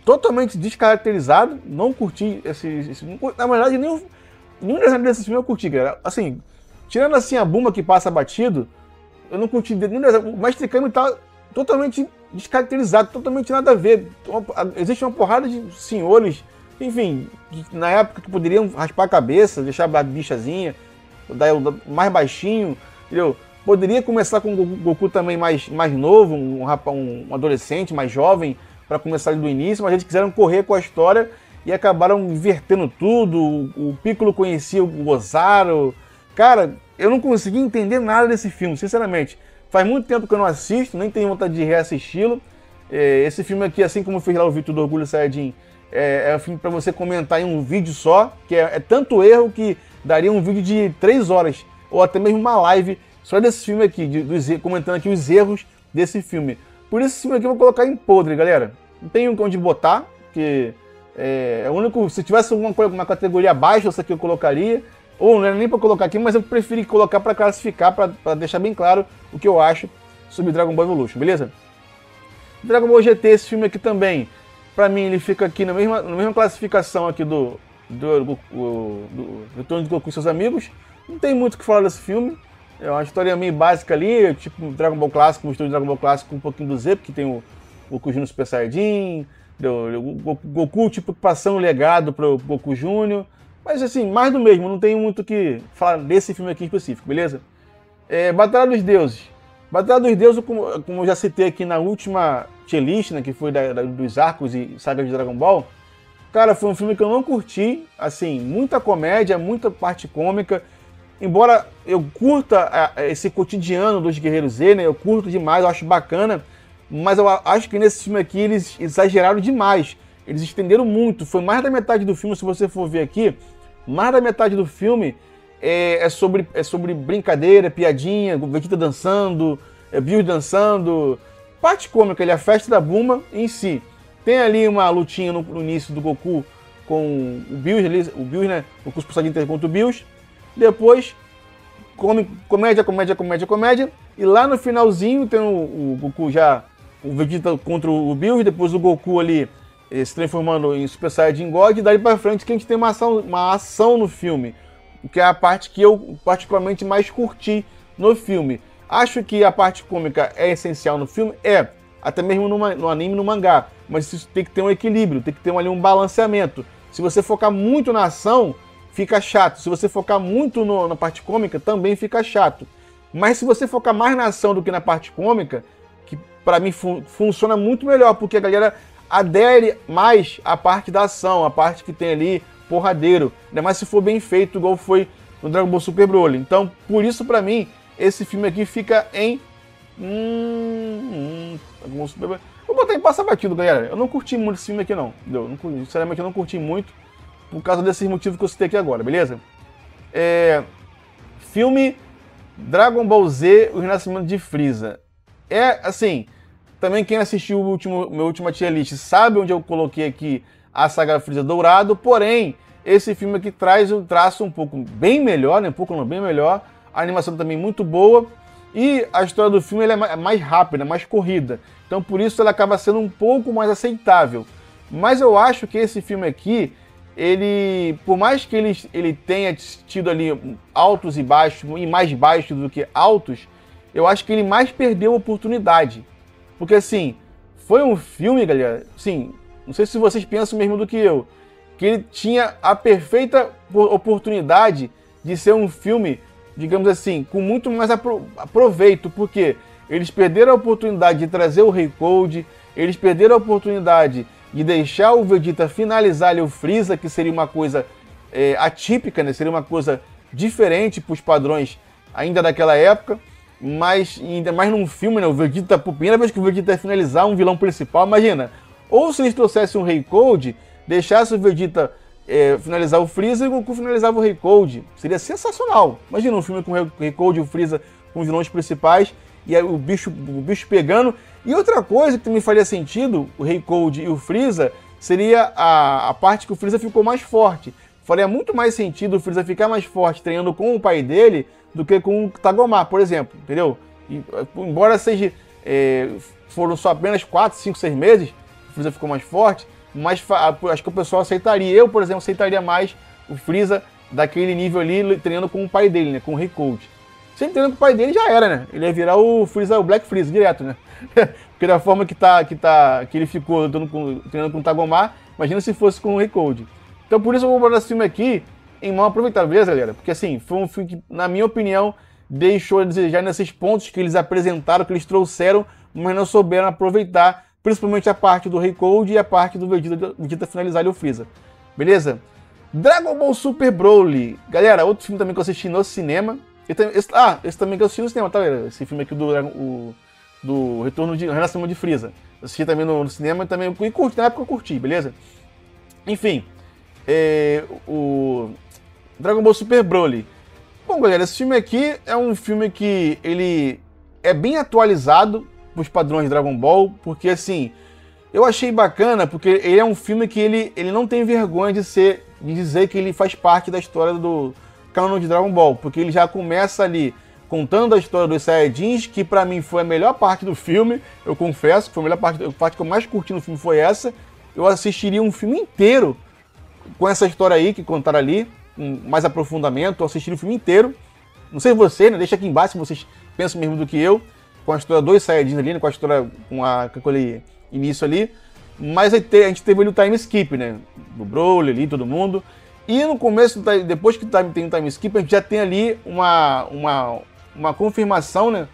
totalmente descaracterizado. Não curti na verdade, nenhum desenho desse filme eu curti, cara. Assim, tirando assim a Bulma que passa batido, eu não curti nenhum desenho. O Mestre Kami tá totalmente descaracterizado, totalmente nada a ver. Existe uma porrada de senhores, enfim, na época que poderiam raspar a cabeça, deixar a bichazinha, dar mais baixinho, entendeu? Poderia começar com o Goku também mais novo, um adolescente mais jovem, para começar do início, mas eles quiseram correr com a história e acabaram invertendo tudo. O Piccolo conhecia o Ozaru. Cara, eu não consegui entender nada desse filme, sinceramente. Faz muito tempo que eu não assisto, nem tenho vontade de reassisti-lo. Esse filme aqui, assim como eu fiz lá o vídeo do Orgulho Saiyajin, é um filme para você comentar em um vídeo só, que é tanto erro que daria um vídeo de 3 horas, ou até mesmo uma live só desse filme aqui, comentando aqui os erros desse filme. Por isso esse filme aqui eu vou colocar em podre, galera. Não tem onde botar, porque é o único... Se tivesse uma categoria abaixo, essa aqui eu colocaria. Ou não era nem para colocar aqui, mas eu preferi colocar para classificar, para deixar bem claro o que eu acho sobre Dragon Ball Evolution, beleza? Dragon Ball GT, esse filme aqui também, para mim ele fica aqui na mesma classificação aqui do Retorno de Goku e seus amigos. Não tem muito o que falar desse filme. É uma história meio básica ali, tipo Dragon Ball Clássico, mistura de Dragon Ball Clássico com um pouquinho do Z, porque tem o Goku Junior Super Saiyajin, o Goku tipo passando o legado pro Goku Júnior. Mas assim, mais do mesmo, não tem muito o que falar desse filme aqui em específico, beleza? Batalha dos Deuses. Batalha dos Deuses, como eu já citei aqui na última tier list, né, que foi dos arcos e sagas de Dragon Ball. Cara, foi um filme que eu não curti, assim, muita comédia, muita parte cômica. Embora eu curta esse cotidiano dos Guerreiros Z, né, eu curto demais, eu acho bacana, mas eu acho que nesse filme aqui eles exageraram demais. Eles estenderam muito, foi mais da metade do filme, se você for ver aqui, mais da metade do filme é sobre brincadeira, piadinha, Vegeta dançando, Bills dançando, parte cômica ali, a festa da Bulma em si. Tem ali uma lutinha no início do Goku com o Bills ali, o Bills, né? O curso Super Saiyajin contra o Bills. Depois, comédia, e lá no finalzinho tem o Goku já, o Vegeta contra o Bills, depois o Goku ali se transformando em Super Saiyajin God, e daí pra frente que a gente tem uma ação no filme, que é a parte que eu particularmente mais curti no filme. Acho que a parte cômica é essencial no filme, até mesmo no anime e no mangá, mas isso tem que ter um equilíbrio, tem que ter ali um balanceamento. Se você focar muito na ação, fica chato. Se você focar muito na parte cômica, também fica chato. Mas se você focar mais na ação do que na parte cômica, que pra mim funciona muito melhor, porque a galera adere mais à parte da ação, a parte que tem ali porradeiro. Ainda mais se for bem feito, igual foi no Dragon Ball Super Broly. Então, por isso, pra mim, esse filme aqui fica em... Vou botar em passa batido, galera. Eu não curti muito esse filme aqui, não. Entendeu? Sinceramente, eu não curti muito por causa desses motivos que eu citei aqui agora, beleza? Filme Dragon Ball Z, O Renascimento de Frieza. Assim, também quem assistiu meu último tier list sabe onde eu coloquei aqui a saga Frieza Dourado, porém, esse filme aqui traz um traço um pouco bem melhor, né? Um pouco bem melhor, a animação também muito boa, e a história do filme ela é mais rápida, mais corrida. Então, por isso, ela acaba sendo um pouco mais aceitável. Mas eu acho que esse filme aqui, por mais que ele tenha tido ali altos e baixos, e mais baixos do que altos, eu acho que ele mais perdeu a oportunidade. Porque, assim, foi um filme, galera, assim, não sei se vocês pensam mesmo do que eu, que ele tinha a perfeita oportunidade de ser um filme, digamos assim, com muito mais aproveito, porque eles perderam a oportunidade de trazer o Rei Cold, eles perderam a oportunidade de deixar o Vegeta finalizar ali o Freeza, que seria uma coisa atípica, né? Seria uma coisa diferente para os padrões ainda daquela época, mas ainda mais num filme, né? O Vegeta, a primeira vez que o Vegeta ia finalizar um vilão principal, imagina, ou se eles trouxessem um Rei Cold, deixassem o Vegeta finalizar o Freeza e o Goku finalizava o Rei Cold, seria sensacional. Imagina um filme com o Rei Cold e o Freeza com os vilões principais, e aí o bicho pegando. E outra coisa que também faria sentido, o Rei Cold e o Freeza, seria a parte que o Freeza ficou mais forte. Faria muito mais sentido o Freeza ficar mais forte treinando com o pai dele do que com o Tagomar, por exemplo, entendeu? E, embora foram só apenas 4, 5, 6 meses, o Freeza ficou mais forte, mas acho que o pessoal aceitaria. Eu, por exemplo, aceitaria mais o Freeza daquele nível ali, treinando com o pai dele, né? Com o Rei Cold. Se ele treinando com o pai dele, já era, né? Ele ia virar o Freeza, o Black Freeza, direto, né? Porque da forma que ele ficou treinando com o Tagomar, imagina se fosse com o Rei Cold. Então por isso eu vou botar esse filme aqui em mão aproveitada, beleza, galera? Porque assim, foi um filme que, na minha opinião, deixou a desejar nesses pontos que eles apresentaram, que eles trouxeram, mas não souberam aproveitar, principalmente a parte do Rei Cold e a parte do Vegeta finalizar ali o Freeza. Beleza? Dragon Ball Super Broly. Galera, outro filme também que eu assisti no cinema. Esse também que eu assisti no cinema, tá, galera? Esse filme aqui do Retorno de Renascimento de Freeza. Eu assisti também no cinema e também na época eu curti, beleza? Enfim, o Dragon Ball Super Broly. Bom, galera, esse filme aqui é um filme que ele é bem atualizado os padrões de Dragon Ball, porque assim, eu achei bacana, porque ele é um filme que ele não tem vergonha de dizer que ele faz parte da história do canon de Dragon Ball, porque ele já começa ali contando a história dos Saiyajins, que pra mim foi a melhor parte do filme, eu confesso, que foi a parte que eu mais curti no filme foi essa. Eu assistiria um filme inteiro com essa história aí, que contaram ali, com mais aprofundamento, eu assistiria o filme inteiro. Não sei você, né? Deixa aqui embaixo se vocês pensam mesmo do que eu, com a história dos Saiyajins ali, né? Com a história, com aquele início ali. Mas a gente teve ali o time skip, né? Do Broly ali, todo mundo. E no começo, depois que tem o time skip, a gente já tem ali uma confirmação, né?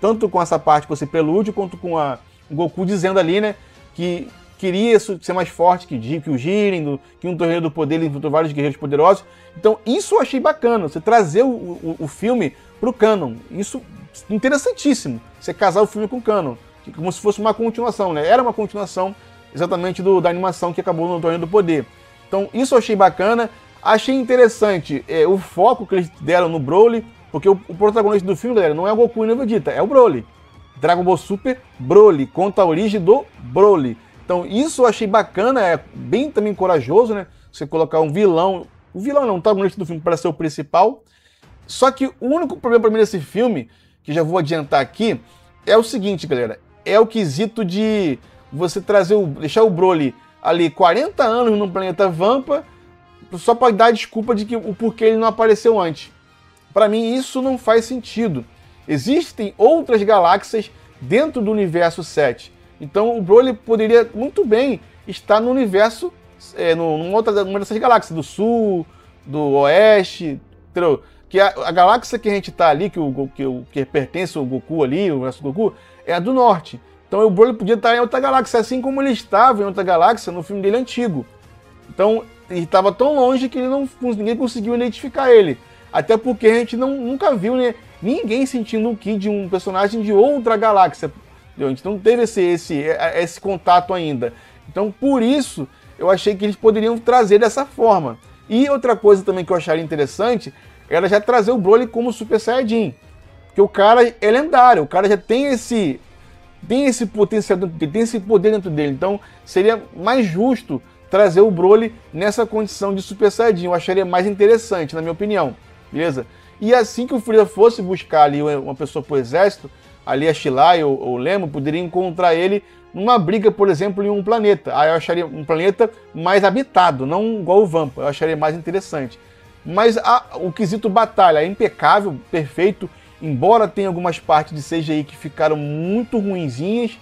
Tanto com essa parte, com esse prelúdio, quanto com o Goku dizendo ali, né? Que queria ser mais forte que o Jiren, que um torneio do poder ele enfrentou vários guerreiros poderosos. Então isso eu achei bacana, você trazer o filme pro canon. Isso interessantíssimo, você casar o filme com o canon, como se fosse uma continuação, né? Era uma continuação exatamente da animação que acabou no Torneio do Poder. Então isso eu achei bacana, achei interessante o foco que eles deram no Broly, porque o protagonista do filme, galera, não é o Goku e nem o Vegeta, é o Broly. Dragon Ball Super Broly, conta a origem do Broly. Então isso eu achei bacana, bem também corajoso, né? você colocar um vilão não, o antagonista do filme para ser o principal. Só que o único problema para mim desse filme, que já vou adiantar aqui, é o seguinte, galera, é o quesito de você deixar o Broly ali 40 anos no planeta Vampa, só para dar a desculpa de que o porquê ele não apareceu antes. Para mim isso não faz sentido. Existem outras galáxias dentro do universo 7. Então o Broly poderia muito bem estar no universo, numa dessas galáxias, do Sul, do Oeste, entendeu? Que a galáxia que a gente tá ali, que pertence ao Goku ali, o universo do Goku, é a do Norte. Então o Broly podia estar em outra galáxia, assim como ele estava em outra galáxia no filme dele antigo. Então ele estava tão longe que ninguém conseguiu identificar ele. Até porque a gente nunca viu, né, ninguém sentindo o ki de um personagem de outra galáxia. Entendeu? A gente não teve esse contato ainda. Então por isso eu achei que eles poderiam trazer dessa forma. E outra coisa também que eu acharia interessante era já trazer o Broly como Super Saiyajin. Porque o cara é lendário, o cara já tem esse potencial, tem esse poder dentro dele. Então seria mais justo trazer o Broly nessa condição de Super Saiyajin. Eu acharia mais interessante, na minha opinião. Beleza? E assim que o Freeza fosse buscar ali uma pessoa pro exército, ali a Shilai ou o Lemo, poderia encontrar ele numa briga, por exemplo, em um planeta. Aí eu acharia um planeta mais habitado, não igual o Vampa. Eu acharia mais interessante. Mas o quesito batalha é impecável, perfeito, embora tenha algumas partes de CGI que ficaram muito ruinzinhas.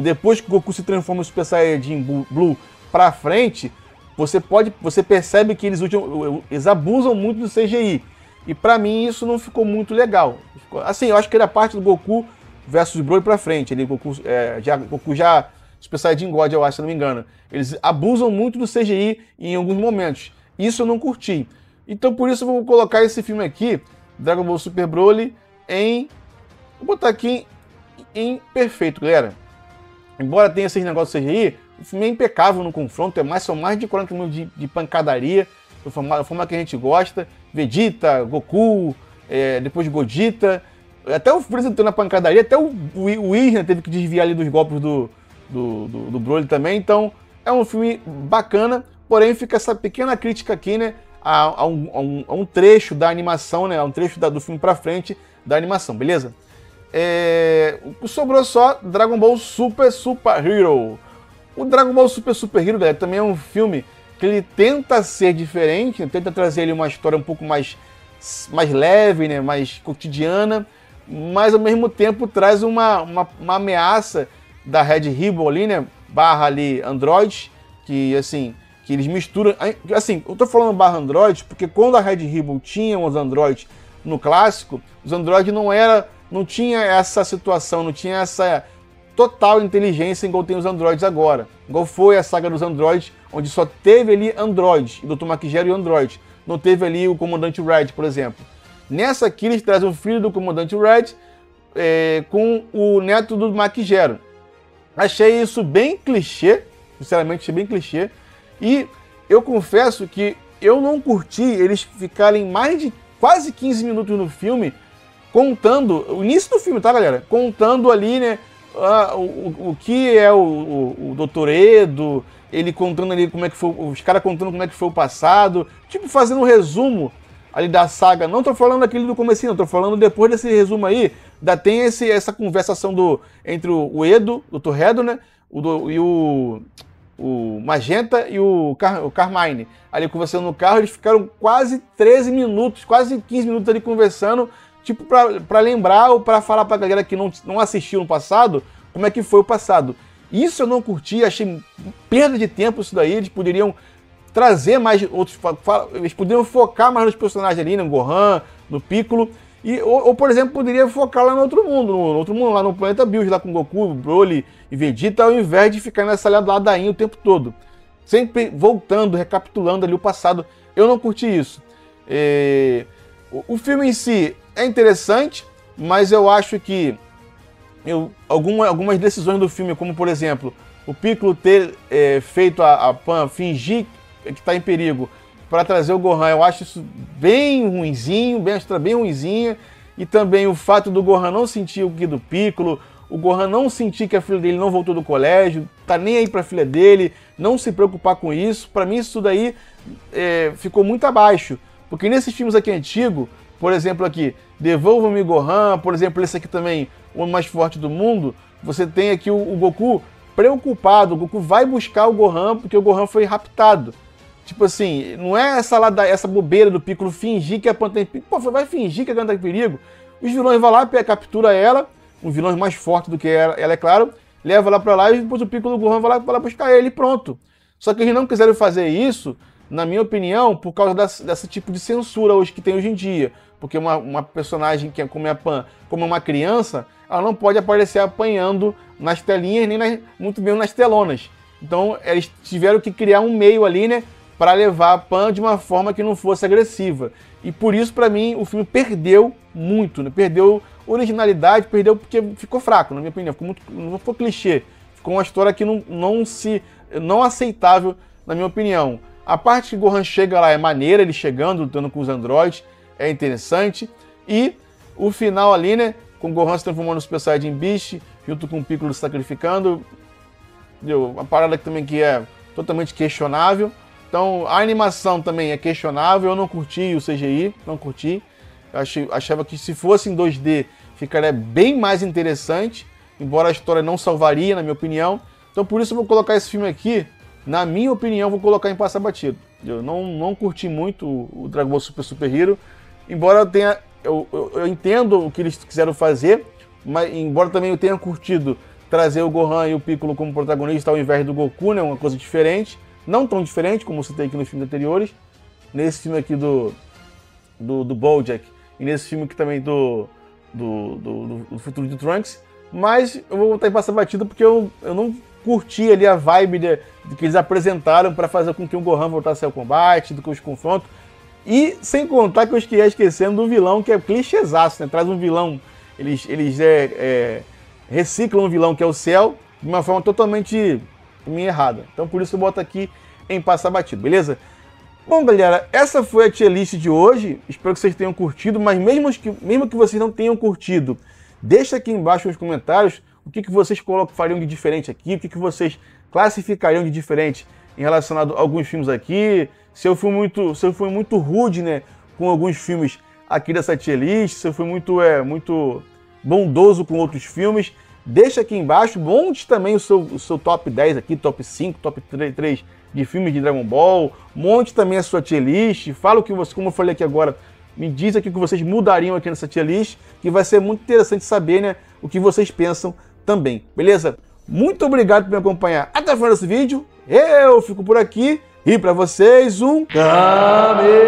Depois que o Goku se transforma em Super Saiyajin Blue pra frente, você percebe que eles abusam muito do CGI. E pra mim isso não ficou muito legal. Assim, eu acho que era parte do Goku versus Broly pra frente. Goku já Super Saiyajin God, eu acho, se não me engano. Eles abusam muito do CGI em alguns momentos. Isso eu não curti. Então por isso eu vou colocar esse filme aqui, Dragon Ball Super Broly, vou botar aqui em perfeito, galera. Embora tenha esses negócios de CGI, o filme é impecável no confronto, são mais de 40 minutos de pancadaria, da forma que a gente gosta. Vegeta, Goku, depois Gogeta, até o Freeza entrou na pancadaria, até o Whis teve que desviar ali dos golpes do Broly também. Então é um filme bacana, porém fica essa pequena crítica aqui, né, a um trecho da animação, né, a um trecho do filme pra frente da animação, beleza? Sobrou só Dragon Ball Super Hero. O Dragon Ball Super Hero, galera, também é um filme que ele tenta ser diferente, né? Tenta trazer ele uma história um pouco mais leve, né? Mais cotidiana, mas ao mesmo tempo traz uma ameaça da Red Ribbon ali, né? Barra ali Android, que assim, que eles misturam. Assim, eu tô falando barra Android porque quando a Red Ribbon tinha os Androids no clássico, os Androids não tinha essa situação, não tinha essa total inteligência igual tem os Androids agora. Igual foi a saga dos Androids, onde só teve ali Android, e Dr. Maquigero e Android. Não teve ali o Comandante Red, por exemplo. Nessa aqui eles trazem o filho do Comandante Red com o neto do Maquigero. Achei isso bem clichê, sinceramente achei bem clichê. E eu confesso que eu não curti eles ficarem mais de quase 15 minutos no filme contando, o início do filme, tá, galera? Contando ali, né, o que é o Dr. Edo, ele contando ali como é que foi, os caras contando como é que foi o passado, tipo fazendo um resumo ali da saga. Não tô falando aquele do comecinho, não, tô falando depois desse resumo aí, ainda tem essa conversação entre o Edo, o Dr. Edo, né, e o Magenta e o Carmine. Ali conversando no carro, eles ficaram quase 13 minutos, quase 15 minutos ali conversando, tipo pra lembrar ou pra falar pra galera que não assistiu no passado, como é que foi o passado. Isso eu não curti, achei perda de tempo isso daí. Eles poderiam trazer mais outros, eles poderiam focar mais nos personagens ali, no Gohan, no Piccolo, ou por exemplo, poderia focar lá no outro mundo, lá no planeta Bills, lá com Goku, Broly e Vegeta, ao invés de ficar nessa ladainha o tempo todo. Sempre voltando, recapitulando ali o passado. Eu não curti isso. O filme em si é interessante, mas eu acho que algumas decisões do filme, como por exemplo, o Piccolo ter feito a Pan fingir que está em perigo para trazer o Gohan, eu acho isso bem ruinzinho, bem ruinzinha. E também o fato do Gohan não sentir o ki do Piccolo, o Gohan não sentir que a filha dele não voltou do colégio, tá nem aí pra filha dele, não se preocupar com isso. Pra mim isso daí ficou muito abaixo, porque nesses filmes aqui antigos, por exemplo aqui, Devolva-me Gohan, por exemplo esse aqui também, o homem mais forte do mundo, você tem aqui o Goku preocupado, o Goku vai buscar o Gohan porque o Gohan foi raptado. Tipo assim, não é essa bobeira do Piccolo fingir que a Pan tem perigo. Pô, vai fingir que a Pan tem perigo. Os vilões vão lá, captura ela, um vilão mais forte do que ela, é claro, leva lá pra lá e depois o Piccolo do Gohan vai lá buscar ele e pronto. Só que eles não quiseram fazer isso, na minha opinião, por causa desse tipo de censura hoje que tem hoje em dia. Porque uma personagem que é como a Pan, como uma criança, ela não pode aparecer apanhando nas telinhas, nem muito menos nas telonas. Então eles tiveram que criar um meio ali, né, para levar a Pan de uma forma que não fosse agressiva. E por isso, para mim, o filme perdeu muito, né? Perdeu originalidade, perdeu porque ficou fraco, na minha opinião. Não ficou clichê. Ficou uma história que não aceitável, na minha opinião. A parte que o Gohan chega lá é maneira, ele chegando, lutando com os androides, é interessante. E o final ali, né, com o Gohan se transformando no Super Saiyajin Beast, junto com o Piccolo se sacrificando, uma parada também que é totalmente questionável. Então, a animação também é questionável, eu não curti o CGI, não curti. Achava que se fosse em 2D, ficaria bem mais interessante, embora a história não salvaria, na minha opinião. Então, por isso eu vou colocar esse filme aqui, na minha opinião, vou colocar em passa batido. Eu não curti muito o Dragon Ball Super Hero, embora eu entendo o que eles quiseram fazer, mas embora também eu tenha curtido trazer o Gohan e o Piccolo como protagonista ao invés do Goku, né, uma coisa diferente. Não tão diferente como você tem aqui nos filmes anteriores. Nesse filme aqui do BoJack e nesse filme aqui também do Futuro de Trunks. Mas eu vou voltar em passar batida porque eu não curti ali a vibe que eles apresentaram para fazer com que o Gohan voltasse ao combate, do que os confrontos. E sem contar que eu ia esquecendo do vilão, que é clichêzaço, né? Traz um vilão, eles reciclam um vilão que é o Cell de uma forma totalmente errada. Então por isso eu boto aqui em passar batido, beleza? Bom, galera, essa foi a tier list de hoje. Espero que vocês tenham curtido, mas mesmo que vocês não tenham curtido, deixa aqui embaixo nos comentários o que vocês fariam de diferente aqui, o que vocês classificariam de diferente em relação a alguns filmes aqui. Se eu fui muito rude, né, com alguns filmes aqui dessa tier list, se eu fui muito bondoso com outros filmes, deixa aqui embaixo, monte também o seu top 10 aqui, top 5, top 3 de filmes de Dragon Ball, monte também a sua tier list, fala o que você, como eu falei aqui agora, me diz aqui o que vocês mudariam aqui nessa tier list, que vai ser muito interessante saber, né, o que vocês pensam também, beleza? Muito obrigado por me acompanhar até o final desse vídeo, eu fico por aqui, e pra vocês um Kamehameha!